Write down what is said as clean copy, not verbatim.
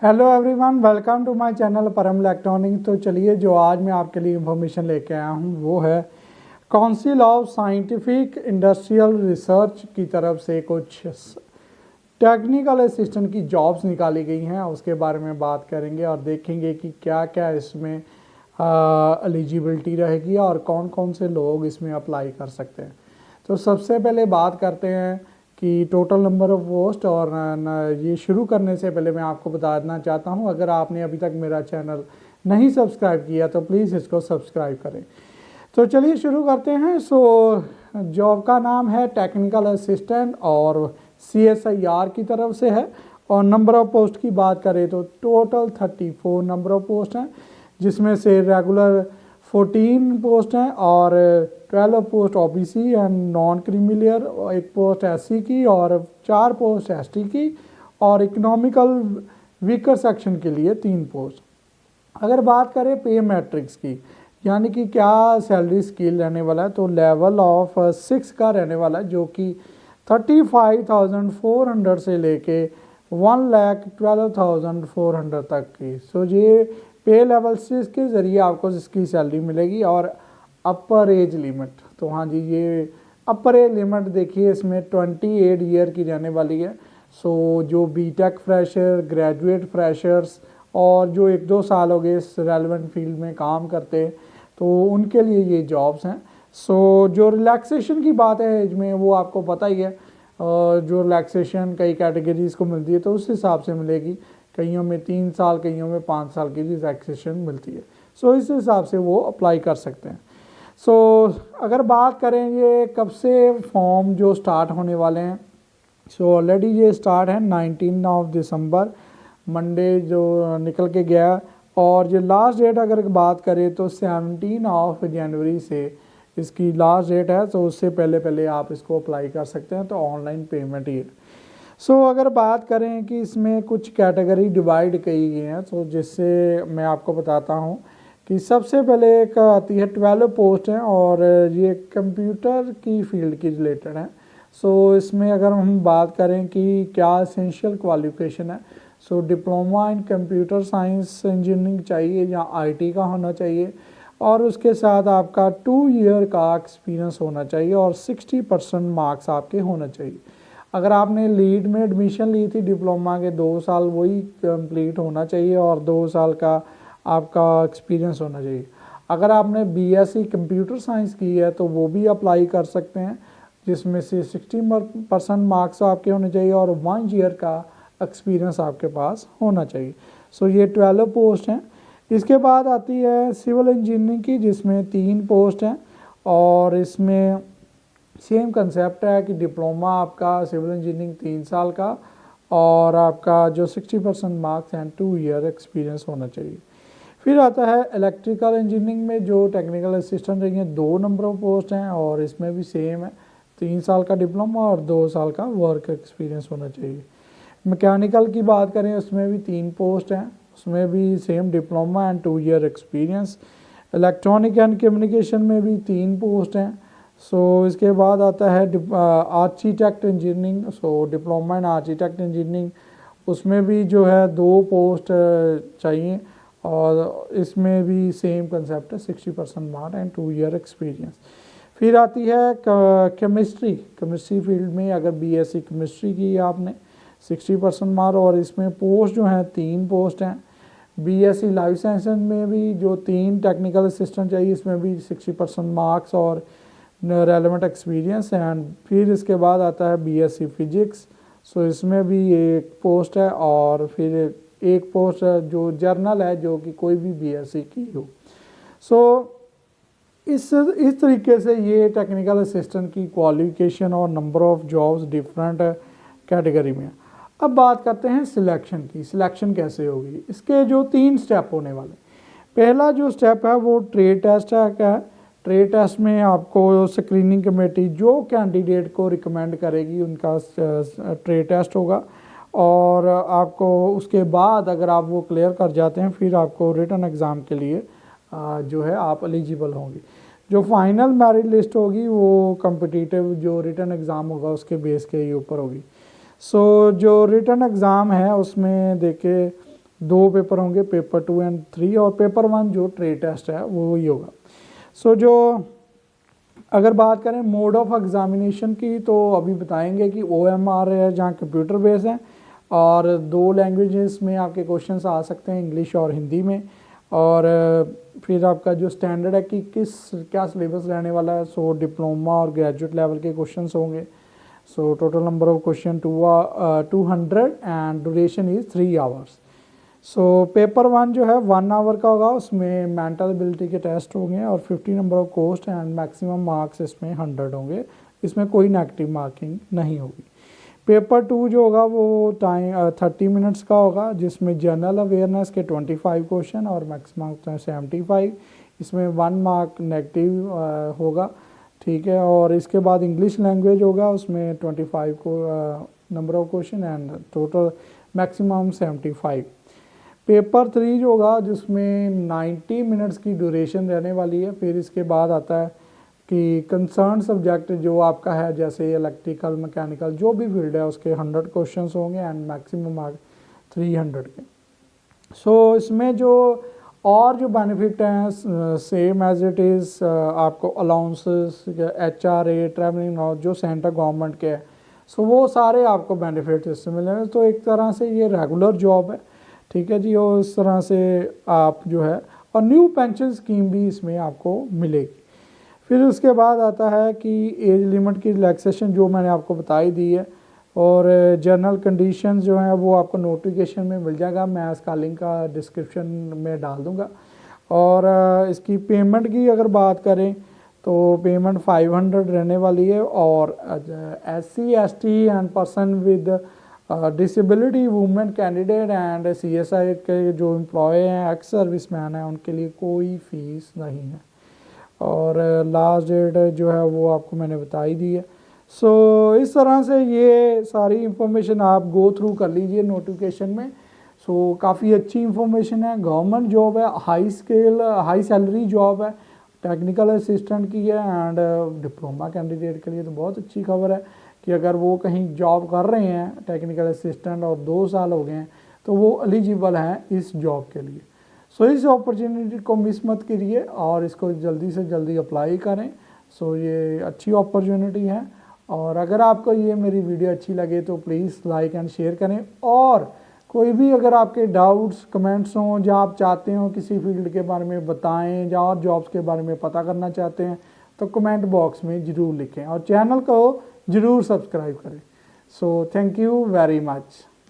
Hello everyone, welcome to my channel Param electronic. तो चलिए, जो आज मैं आपके लिए इंफॉर्मेशन लेके आया हूँ वो है council of scientific industrial research की तरफ से कुछ टेक्निकल असिस्टेंट की जॉब्स निकाली गई हैं। उसके बारे में बात करेंगे और देखेंगे कि क्या क्या इसमें एलिजिबिलिटी रहेगी और कौन कौन से लोग इसमें अप्लाई कर सकते हैं। तो सबसे पहले बात करते हैं कि टोटल नंबर ऑफ पोस्ट। और ये शुरू करने से पहले मैं आपको बता देना चाहता हूँ, अगर आपने अभी तक मेरा चैनल नहीं सब्सक्राइब किया तो प्लीज़ इसको सब्सक्राइब करें। तो चलिए शुरू करते हैं। जॉब का नाम है टेक्निकल असिस्टेंट और CSIR की तरफ से है। और नंबर ऑफ पोस्ट की बात करें तो टोटल 34 नंबर ऑफ पोस्ट हैं, जिसमें से रेगुलर 14 पोस्ट हैं और 12 post OBC and non creamy layer, एक पोस्ट SC की और 4 पोस्ट ST की, और इकोनॉमिकल वीकर सेक्शन के लिए 3 पोस्ट। अगर बात करें पे मैट्रिक्स की, यानी कि क्या सैलरी स्केल रहने वाला है, तो लेवल ऑफ 6 का रहने वाला है, जो कि 35,400 से लेके 1,12,400 तक की। ये पे लेवल 6 के ज़रिए आपको इसकी सैलरी मिलेगी। और अपर एज लिमिट, तो हाँ जी, ये अपर एज लिमिट देखिए इसमें 28 ईयर की रहने वाली है। जो बीटेक फ्रेशर, ग्रेजुएट फ्रेशर्स और जो 1-2 साल हो गए इस रेलेवेंट फील्ड में काम करते हैं, तो उनके लिए ये जॉब्स हैं। जो रिलैक्सेशन की बात है एज में, वो आपको पता ही है। जो रिलैक्सेशन कई कैटेगरीज को मिलती है तो उस हिसाब से मिलेगी। कईयों में 3 साल, कईयों में 5 साल की रिलैक्सेशन मिलती है। इस हिसाब से वो अप्लाई कर सकते हैं। अगर बात करें ये कब से फॉर्म जो स्टार्ट होने वाले हैं, ऑलरेडी ये स्टार्ट है 19 दिसंबर, मंडे जो निकल के गया। और ये लास्ट डेट अगर बात करें तो 17 जनवरी से इसकी लास्ट डेट है। उससे पहले पहले आप इसको अप्लाई कर सकते हैं। तो ऑनलाइन पेमेंट ही है। अगर बात करें कि इसमें कुछ कैटेगरी डिवाइड की गई हैं, जिससे मैं आपको बताता हूँ कि सबसे पहले एक आती है 12 पोस्ट हैं और ये कंप्यूटर की फील्ड की रिलेटेड है। इसमें अगर हम बात करें कि क्या एसेंशियल क्वालिफिकेशन है, diploma in computer science engineering चाहिए या IT का होना चाहिए, और उसके साथ आपका 2 ईयर का एक्सपीरियंस होना चाहिए और 60% मार्क्स आपके होना चाहिए। अगर आपने लीड में एडमिशन ली थी डिप्लोमा के, 2 साल वही कंप्लीट होना चाहिए और 2 साल का आपका एक्सपीरियंस होना चाहिए। अगर आपने BSc कंप्यूटर साइंस की है तो वो भी अप्लाई कर सकते हैं, जिसमें से 60% मार्क्स आपके होने चाहिए और 1 ईयर का एक्सपीरियंस आपके पास होना चाहिए। ये 12 पोस्ट हैं। इसके बाद आती है सिविल इंजीनियरिंग की, जिसमें 3 पोस्ट हैं और इसमें सेम कंसेप्ट है कि डिप्लोमा आपका सिविल इंजीनियरिंग 3 साल का और आपका जो 60% मार्क्स हैं 2 ईयर एक्सपीरियंस होना चाहिए। फिर आता है इलेक्ट्रिकल इंजीनियरिंग में, जो टेक्निकल असिस्टेंट रही हैं, 2 नंबर ऑफ पोस्ट हैं और इसमें भी सेम है, 3 साल का डिप्लोमा और 2 साल का वर्क एक्सपीरियंस होना चाहिए। मैकेनिकल की बात करें, उसमें भी 3 पोस्ट हैं, उसमें भी same diploma and 2 year experience. Electronic and communication में भी 3 पोस्ट हैं। इसके बाद आता है architect engineering, diploma in architect engineering, उसमें भी जो है 2 पोस्ट चाहिए और इसमें भी सेम कंसेप्ट है, 60% मार्क एंड 2 ईयर एक्सपीरियंस। फिर आती है केमिस्ट्री फील्ड में, अगर BSc केमिस्ट्री की आपने, 60% मार्क और इसमें पोस्ट जो हैं 3 पोस्ट हैं। BSc लाइफ साइंसेज में भी जो 3 टेक्निकल असिस्टेंट चाहिए, इसमें भी 60% मार्क्स और रेलेवेंट एक्सपीरियंस। एंड फिर इसके बाद आता है BSc फिजिक्स, इसमें भी 1 पोस्ट है और फिर 1 पोस्ट जो जर्नल है, जो कि कोई भी BSc की हो। इस तरीके से ये टेक्निकल असिस्टेंट की क्वालिफिकेशन और number of jobs different category में। अब बात करते हैं सिलेक्शन की। सिलेक्शन कैसे होगी, इसके जो 3 स्टेप होने वाले। पहला जो स्टेप है वो ट्रेड टेस्ट है। ट्रेड टेस्ट में आपको स्क्रीनिंग कमेटी जो कैंडिडेट को रिकमेंड करेगी उनका ट्रेड टेस्ट होगा, और आपको उसके बाद अगर आप वो क्लियर कर जाते हैं, फिर आपको रिटन एग्ज़ाम के लिए जो है आप एलिजिबल होंगे। जो फाइनल मेरिट लिस्ट होगी वो कॉम्पिटिटिव जो रिटन एग्ज़ाम होगा उसके बेस के ऊपर होगी। जो रिटन एग्ज़ाम है उसमें देखिए 2 पेपर होंगे, पेपर 2 एंड 3, और पेपर 1 जो ट्रेड टेस्ट है वो ही होगा। सो जो अगर बात करें मोड ऑफ एग्जामिनेशन की, तो अभी बताएंगे कि OMR है जहाँ कंप्यूटर बेस है, और 2 लैंग्वेजेस में आपके क्वेश्चंस आ सकते हैं, इंग्लिश और हिंदी में। और फिर आपका जो स्टैंडर्ड है कि क्या सिलेबस रहने वाला है, सो डिप्लोमा और ग्रेजुएट लेवल के क्वेश्चंस होंगे। So total number of question 200 and duration is 3 hours. So paper 1 जो है 1 आवर का होगा, उसमें मेंटल एबिलिटी के टेस्ट होंगे और 50 number of question and maximum marks इसमें 100 होंगे, इसमें कोई नेगेटिव मार्किंग नहीं होगी। पेपर 2 जो होगा वो टाइम 30 मिनट्स का होगा, जिसमें जनरल अवेयरनेस के 25 क्वेश्चन और मैक्सिमम 75, इसमें 1 मार्क नेगेटिव होगा, ठीक है। और इसके बाद इंग्लिश लैंग्वेज होगा, उसमें 25 को number of question and total maximum 75। Paper 3 जो होगा जिसमें 90 मिनट्स की ड्यूरेशन रहने वाली है। फिर इसके बाद आता है कि कंसर्न सब्जेक्ट जो आपका है, जैसे इलेक्ट्रिकल, मैकेनिकल, जो भी फील्ड है उसके 100 क्वेश्चंस होंगे एंड मैक्सिमम मार्क 300 के। सो इसमें जो और जो बेनिफिट हैं सेम एज इट इज़, आपको अलाउंसेस, HRA, ट्रैवलिंग जो सेंट्रल गवर्नमेंट के हैं, सो वो सारे आपको बेनिफिट इससे मिलेंगे। तो एक तरह से ये रेगुलर जॉब है, ठीक है जी। और इस तरह से आप जो है, और न्यू पेंशन स्कीम भी इसमें आपको मिलेगी। फिर उसके बाद आता है कि एज लिमिट की रिलैक्सेशन जो मैंने आपको बताई दी है, और जनरल कंडीशन जो है वो आपको नोटिफिकेशन में मिल जाएगा, मैं इसका लिंक का डिस्क्रिप्शन में डाल दूंगा। और इसकी पेमेंट की अगर बात करें तो पेमेंट 500 रहने वाली है, और SC ST and person with disability, women candidate and CSI के जो एम्प्लॉय हैं, एक्स सर्विस मैन हैं, उनके लिए कोई फीस नहीं है। और लास्ट डेट जो है वो आपको मैंने बताई दी है। सो इस तरह से ये सारी इंफॉर्मेशन आप गो थ्रू कर लीजिए नोटिफिकेशन में। सो काफ़ी अच्छी इंफॉर्मेशन है, गवर्नमेंट जॉब है, हाई सैलरी जॉब है, टेक्निकल असिस्टेंट की है, एंड डिप्लोमा कैंडिडेट के लिए तो बहुत अच्छी खबर है कि अगर वो कहीं जॉब कर रहे हैं टेक्निकल असिस्टेंट और 2 साल हो गए हैं तो वो एलिजिबल हैं इस जॉब के लिए। सो इस अपॉर्चुनिटी को मिस मत करिए और इसको जल्दी से जल्दी अप्लाई करें। सो ये अच्छी अपॉर्चुनिटी है, और अगर आपको ये मेरी वीडियो अच्छी लगे तो प्लीज़ लाइक एंड शेयर करें। और कोई भी अगर आपके डाउट्स कमेंट्स हों, जहाँ आप चाहते हो किसी फील्ड के बारे में बताएं, जहाँ और जॉब्स के बारे में पता करना चाहते हैं, तो कमेंट बॉक्स में ज़रूर लिखें और चैनल को ज़रूर सब्सक्राइब करें। So thank you very much.